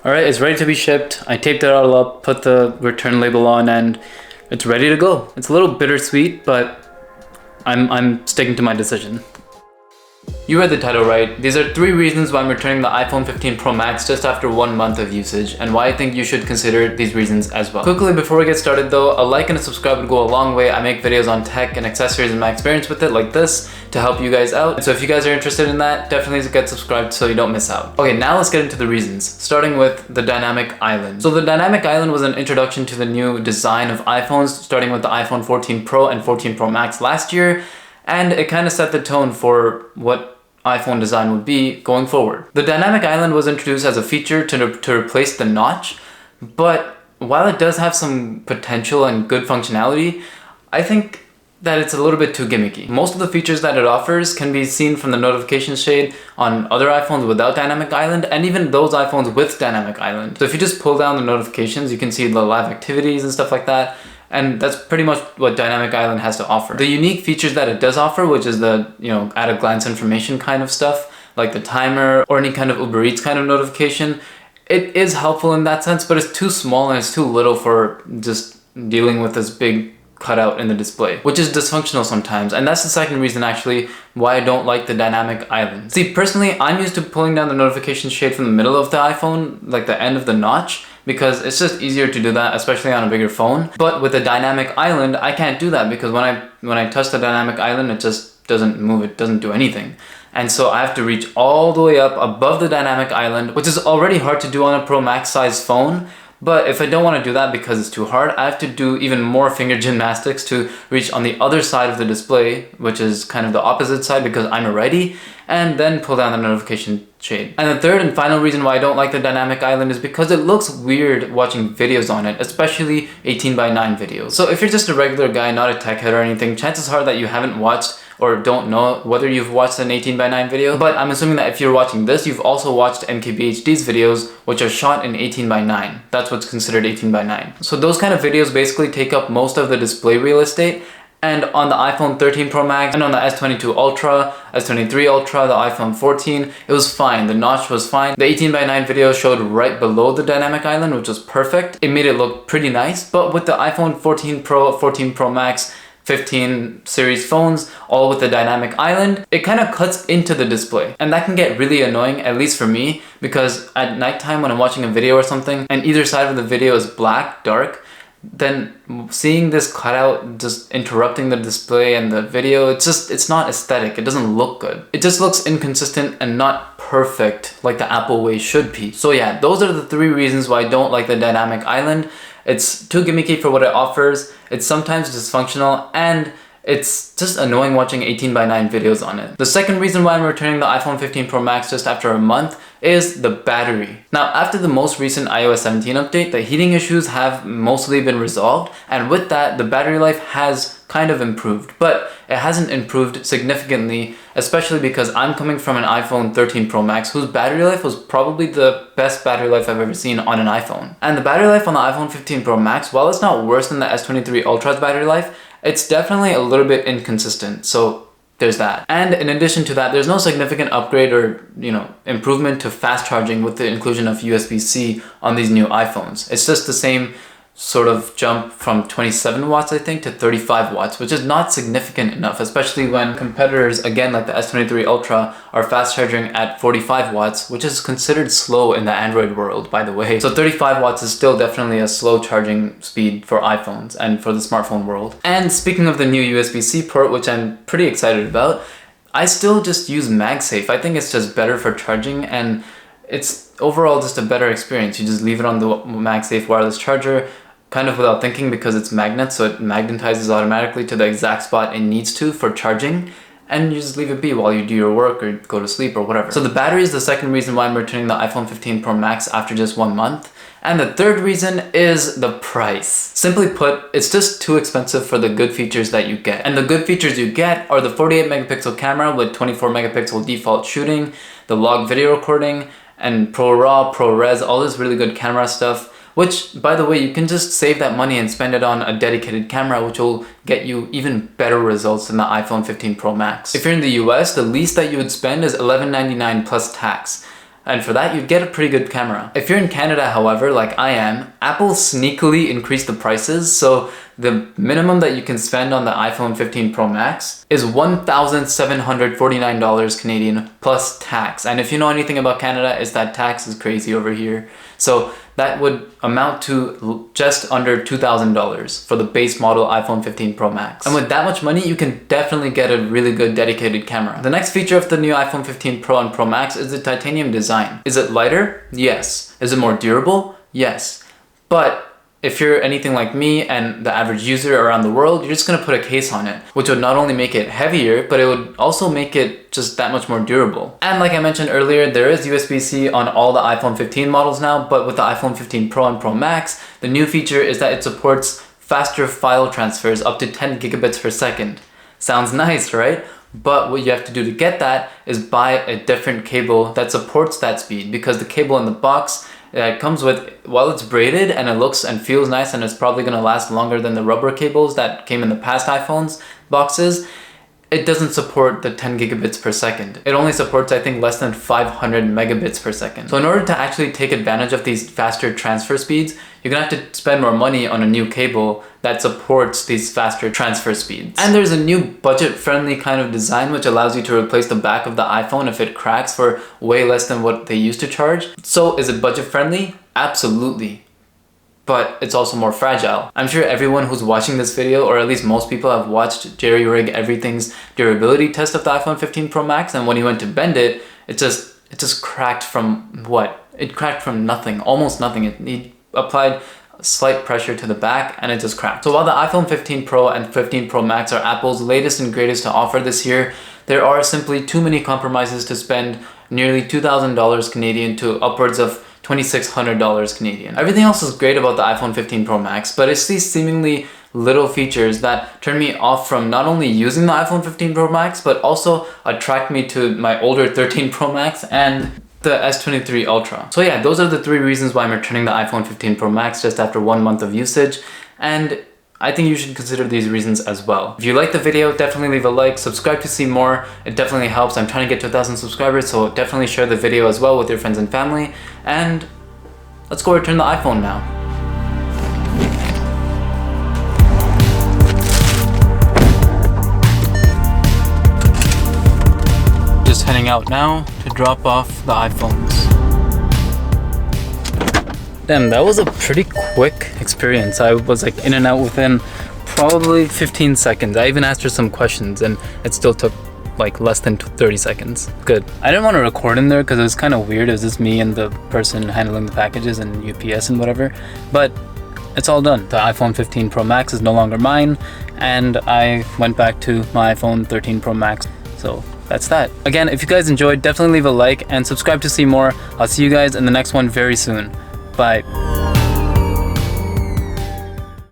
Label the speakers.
Speaker 1: All right, it's ready to be shipped. I taped it all up, put the return label on, and it's ready to go. It's a little bittersweet, but I'm sticking to my decision. You read the title right. These are 3 reasons why I'm returning the iPhone 15 Pro Max just after 1 month of usage, and why I think you should consider these reasons as well. Quickly before we get started though, a like and a subscribe would go a long way. I make videos on tech and accessories and my experience with it like this to help you guys out. So if you guys are interested in that, definitely get subscribed so you don't miss out. Okay, now let's get into the reasons, starting with the Dynamic Island. So the Dynamic Island was an introduction to the new design of iPhones, starting with the iPhone 14 Pro and 14 Pro Max last year, and it kind of set the tone for what iPhone design would be going forward. The Dynamic Island was introduced as a feature to replace the notch, but while it does have some potential and good functionality, I think that it's a little bit too gimmicky. Most of the features that it offers can be seen from the notification shade on other iPhones without Dynamic Island, and even those iPhones with Dynamic Island. So if you just pull down the notifications, you can see the live activities and stuff like that. And that's pretty much what Dynamic Island has to offer. The unique features that it does offer, which is the, at a glance information kind of stuff, like the timer or any kind of Uber Eats kind of notification, it is helpful in that sense, but it's too small and it's too little for just dealing with this big cutout in the display, which is dysfunctional sometimes. And that's the second reason actually why I don't like the Dynamic Island. See, personally, I'm used to pulling down the notification shade from the middle of the iPhone, like the end of the notch, because it's just easier to do that, especially on a bigger phone. But with the Dynamic Island, I can't do that because when I touch the Dynamic Island, it just doesn't move, it doesn't do anything. And so I have to reach all the way up above the Dynamic Island, which is already hard to do on a Pro Max size phone. But if I don't want to do that because it's too hard, I have to do even more finger gymnastics to reach on the other side of the display, which is kind of the opposite side because I'm a righty, and then pull down the notification shade. And the third and final reason why I don't like the Dynamic Island is because it looks weird watching videos on it, especially 18:9 videos. So if you're just a regular guy, not a tech head or anything, chances are that you haven't watched or don't know whether you've watched an 18:9 video, but I'm assuming that if you're watching this, you've also watched MKBHD's videos, which are shot in 18:9. That's what's considered 18:9. So those kind of videos basically take up most of the display real estate, and on the iPhone 13 Pro Max and on the S22 Ultra, S23 Ultra, the iPhone 14, it was fine. The notch was fine. The 18:9 video showed right below the Dynamic Island, which was perfect. It made it look pretty nice, but with the iPhone 14 Pro, 14 Pro Max, 15 series phones, all with the Dynamic Island, it kind of cuts into the display. And that can get really annoying, at least for me, because at nighttime when I'm watching a video or something, and either side of the video is black, dark, then seeing this cutout just interrupting the display and the video, it's not aesthetic. It doesn't look good. It just looks inconsistent and not perfect like the Apple way should be. So yeah, those are the 3 reasons why I don't like the Dynamic Island. It's too gimmicky for what it offers, it's sometimes dysfunctional, and it's just annoying watching 18:9 videos on it. The second reason why I'm returning the iPhone 15 Pro Max just after a month is the battery. Now, after the most recent iOS 17 update, the heating issues have mostly been resolved, and with that, the battery life has kind of improved, but it hasn't improved significantly, especially because I'm coming from an iPhone 13 Pro Max whose battery life was probably the best battery life I've ever seen on an iPhone. And the battery life on the iPhone 15 Pro Max, while it's not worse than the S23 Ultra's battery life, it's definitely a little bit inconsistent. So there's that. And in addition to that, there's no significant upgrade or, improvement to fast charging with the inclusion of USB-C on these new iPhones. It's just the same sort of jump from 27 watts, I think, to 35 watts, which is not significant enough, especially when competitors, again, like the S23 Ultra, are fast charging at 45 watts, which is considered slow in the Android world, by the way. So 35 watts is still definitely a slow charging speed for iPhones and for the smartphone world. And speaking of the new USB-C port, which I'm pretty excited about, I still just use MagSafe. I think it's just better for charging, and it's overall just a better experience. You just leave it on the MagSafe wireless charger, kind of without thinking because it's magnet, so it magnetizes automatically to the exact spot it needs to for charging, and you just leave it be while you do your work or go to sleep or whatever. So the battery is the second reason why I'm returning the iPhone 15 Pro Max after just 1 month. And the third reason is the price. Simply put, it's just too expensive for the good features that you get. And the good features you get are the 48 megapixel camera with 24 megapixel default shooting, the log video recording, and ProRAW, ProRes, all this really good camera stuff. Which, by the way, you can just save that money and spend it on a dedicated camera, which will get you even better results than the iPhone 15 Pro Max. If you're in the US, the least that you would spend is $11.99 plus tax. and for that you'd get a pretty good camera. If you're in Canada, however, like I am, Apple sneakily increased the prices, so the minimum that you can spend on the iPhone 15 Pro Max is $1,749 Canadian plus tax. And if you know anything about Canada, is that tax is crazy over here. So that would amount to just under $2,000 for the base model iPhone 15 Pro Max. And with that much money, you can definitely get a really good dedicated camera. The next feature of the new iPhone 15 Pro and Pro Max is the titanium design. Is it lighter? Yes. Is it more durable? Yes. But if you're anything like me and the average user around the world, you're just gonna put a case on it, which would not only make it heavier, but it would also make it just that much more durable. And like I mentioned earlier, there is USB-C on all the iPhone 15 models now, but with the iPhone 15 Pro and Pro Max, the new feature is that it supports faster file transfers up to 10 gigabits per second. Sounds nice, right? But what you have to do to get that is buy a different cable that supports that speed, because the cable in the box it comes with, while it's braided and it looks and feels nice and it's probably going to last longer than the rubber cables that came in the past iPhones boxes, it doesn't support the 10 gigabits per second. It only supports, I think, less than 500 megabits per second. So in order to actually take advantage of these faster transfer speeds, you're gonna have to spend more money on a new cable that supports these faster transfer speeds. And there's a new budget-friendly kind of design which allows you to replace the back of the iPhone if it cracks for way less than what they used to charge. So is it budget-friendly? Absolutely. But it's also more fragile. I'm sure everyone who's watching this video, or at least most people, have watched Jerry rig everything's durability test of the iPhone 15 Pro Max, and when he went to bend it, it just cracked from what? It cracked from nothing, almost nothing. He applied slight pressure to the back and it just cracked. So while the iPhone 15 Pro and 15 Pro Max are Apple's latest and greatest to offer this year, there are simply too many compromises to spend nearly $2,000 Canadian to upwards of $2,600 Canadian. Everything else is great about the iPhone 15 Pro Max, but it's these seemingly little features that turn me off from not only using the iPhone 15 Pro Max, but also attract me to my older 13 Pro Max and the S23 Ultra. So yeah, those are the 3 reasons why I'm returning the iPhone 15 Pro Max just after 1 month of usage, and I think you should consider these reasons as well. If you liked the video, definitely leave a like, subscribe to see more. It definitely helps. I'm trying to get to 1,000 subscribers, so definitely share the video as well with your friends and family. And let's go return the iPhone now. Just heading out now to drop off the iPhones. Damn, that was a pretty quick experience. I was like in and out within probably 15 seconds. I even asked her some questions and it still took like less than 30 seconds. Good. I didn't want to record in there because it was kind of weird. It was just me and the person handling the packages and UPS and whatever. But it's all done. The iPhone 15 Pro Max is no longer mine, and I went back to my iPhone 13 Pro Max. So that's that. Again, if you guys enjoyed, definitely leave a like and subscribe to see more. I'll see you guys in the next one very soon. Bye.